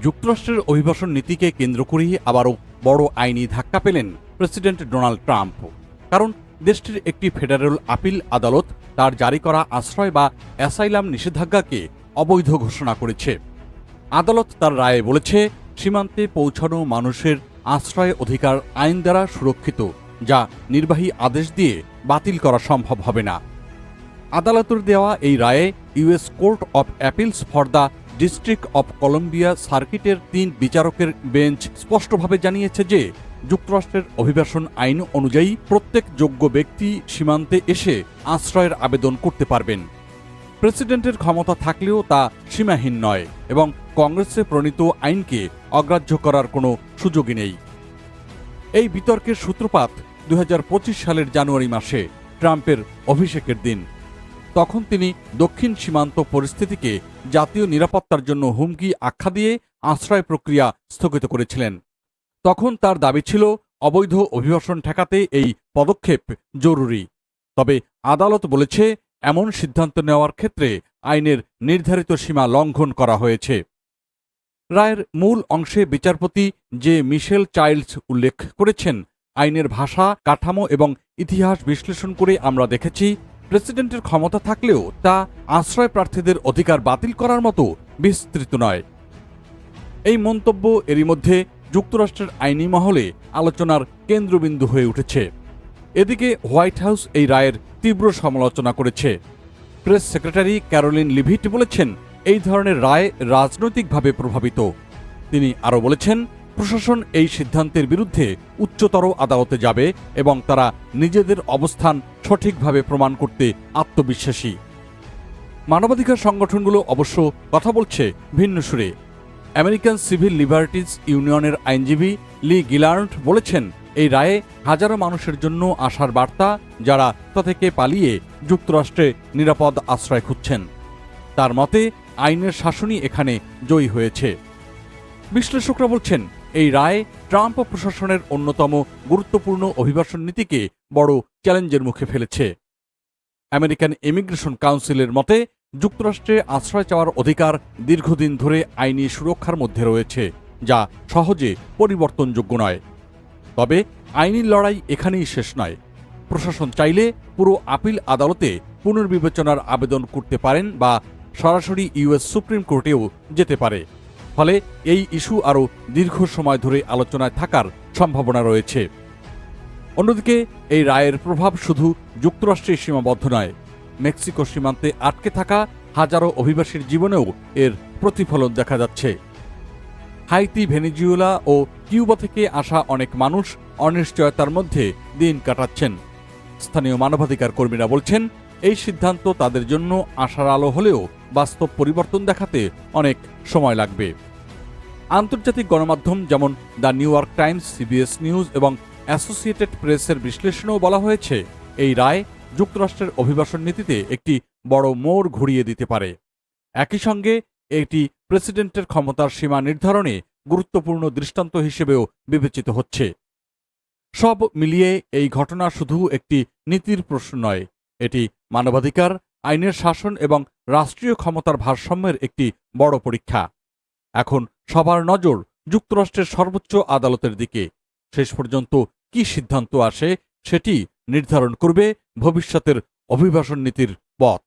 যুক্তরাষ্ট্রের অভিবাসন নীতিকে কেন্দ্র করেই আবারও বড় আইনি ধাক্কা পেলেন প্রেসিডেন্ট ডোনাল্ড ট্রাম্প। কারণ দেশটির একটি ফেডারেল আপিল আদালত তার জারি করা আশ্রয় বা অ্যাসাইলাম নিষেধাজ্ঞাকে অবৈধ ঘোষণা করেছে। আদালত তার রায়ে বলেছে, সীমান্তে পৌঁছানো মানুষের আশ্রয় অধিকার আইন দ্বারা সুরক্ষিত, যা নির্বাহী আদেশ দিয়ে বাতিল করা সম্ভব হবে না। আদালতের দেওয়া এই রায়ে US court of appeals for the district of Colombia সার্কিটের ৩ বিচারকের বেঞ্চ স্পষ্টভাবে জানিয়েছে যে যুক্তরাষ্ট্রের অভিবাসন আইন অনুযায়ী প্রত্যেক যোগ্য ব্যক্তি সীমান্তে এসে আশ্রয়ের আবেদন করতে পারবেন। প্রেসিডেন্টের ক্ষমতা থাকলেও তা সীমাহীন নয় এবং কংগ্রেসে প্রণীত আইনকে অগ্রাহ্য করার কোনো সুযোগই নেই। এই বিতর্কের সূত্রপাত ২০২৫ সালের জানুয়ারি মাসে ট্রাম্পের অভিষেকের দিন। তখন তিনি দক্ষিণ সীমান্ত পরিস্থিতিকে জাতীয় নিরাপত্তার জন্য হুমকি আখ্যা দিয়ে আশ্রয় প্রক্রিয়া স্থগিত করেছিলেন। তখন তার দাবি ছিল অবৈধ অভিবাসন ঠেকাতে এই পদক্ষেপ জরুরি। তবে আদালত বলেছে, এমন সিদ্ধান্ত নেওয়ার ক্ষেত্রে আইনের নির্ধারিত সীমা লঙ্ঘন করা হয়েছে। রায়ের মূল অংশে বিচারপতি যে মিশেল চাইল্ডস উল্লেখ করেছেন, আইনের ভাষা, কাঠামো এবং ইতিহাস বিশ্লেষণ করে আমরা দেখেছি প্রেসিডেন্টের ক্ষমতা থাকলেও তা আশ্রয় প্রার্থীদের অধিকার বাতিল করার মতো বিস্তৃত নয়। এই মন্তব্য এরই মধ্যে যুক্তরাষ্ট্রের আইনি মহলে আলোচনার কেন্দ্রবিন্দু হয়ে উঠেছে। এদিকে হোয়াইট হাউস এই রায়ের তীব্র সমালোচনা করেছে। প্রেস সেক্রেটারি ক্যারোলিন লিভিট বলেছেন, এই ধরনের রায় রাজনৈতিকভাবে প্রভাবিত। তিনি আরও বলেছেন, প্রশাসন এই সিদ্ধান্তের বিরুদ্ধে উচ্চতর আদালতে যাবে এবং তারা নিজেদের অবস্থান সঠিকভাবে প্রমাণ করতে আত্মবিশ্বাসী। মানবাধিকার সংগঠনগুলো অবশ্য কথা বলছে ভিন্ন সুরে। আমেরিকান সিভিল লিবার্টিজ ইউনিয়নের আইনজীবী লি গিলার্ড বলেছেন, এই রায়ে হাজারো মানুষের জন্য আশার বার্তা, যারা তা থেকে পালিয়ে যুক্তরাষ্ট্রে নিরাপদ আশ্রয় খুঁজছেন। তার মতে আইনের শাসনই এখানে জয়ী হয়েছে। বিশ্লেষকরা বলছেন, এই রায় ট্রাম্প প্রশাসনের অন্যতম গুরুত্বপূর্ণ অভিবাসন নীতিকে বড় চ্যালেঞ্জের মুখে ফেলেছে। আমেরিকান ইমিগ্রেশন কাউন্সিলের মতে, যুক্তরাষ্ট্রে আশ্রয় চাওয়ার অধিকার দীর্ঘদিন ধরে আইনি সুরক্ষার মধ্যে রয়েছে, যা সহজে পরিবর্তনযোগ্য নয়। তবে আইনি লড়াই এখানেই শেষ নয়। প্রশাসন চাইলে পুরো আপিল আদালতে পুনর্বিবেচনার আবেদন করতে পারেন বা সরাসরি ইউএস সুপ্রিম কোর্টেও যেতে পারে। ফলে এই ইস্যু আরও দীর্ঘ সময় ধরে আলোচনায় থাকার সম্ভাবনা রয়েছে। অন্যদিকে এই রায়ের প্রভাব শুধু যুক্তরাষ্ট্রে সীমাবদ্ধ নয়। মেক্সিকো সীমান্তে আটকে থাকা হাজারো অভিবাসীর জীবনেও এর প্রতিফলন দেখা যাচ্ছে। হাইতি, ভেনেজুয়েলা ও কিউবা থেকে আসা অনেক মানুষ অনিশ্চয়তার মধ্যে দিন কাটাচ্ছেন। স্থানীয় মানবাধিকার কর্মীরা বলছেন, এই সিদ্ধান্ত তাদের জন্য আশার আলো হলেও বাস্তব পরিবর্তন দেখাতে অনেক সময় লাগবে। আন্তর্জাতিক গণমাধ্যম যেমন the new York Times, CBS news এবং অ্যাসোসিয়েটেড প্রেসের বিশ্লেষণেও বলা হয়েছে, এই রায় যুক্তরাষ্ট্রের অভিবাসন নীতিতে একটি বড় মোড় ঘুরিয়ে দিতে পারে। একই সঙ্গে এটি প্রেসিডেন্টের ক্ষমতার সীমা নির্ধারণে গুরুত্বপূর্ণ দৃষ্টান্ত হিসেবেও বিবেচিত হচ্ছে। সব মিলিয়ে এই ঘটনা শুধু একটি নীতির প্রশ্ন নয়, এটি মানবাধিকার, আইনের শাসন এবং রাষ্ট্রীয় ক্ষমতার ভারসাম্যের একটি বড় পরীক্ষা। এখন সবার নজর যুক্তরাষ্ট্রের সর্বোচ্চ আদালতের দিকে। শেষ পর্যন্ত কি সিদ্ধান্ত আসে, সেটি নির্ধারণ করবে ভবিষ্যতের অভিবাসন নীতির পথ।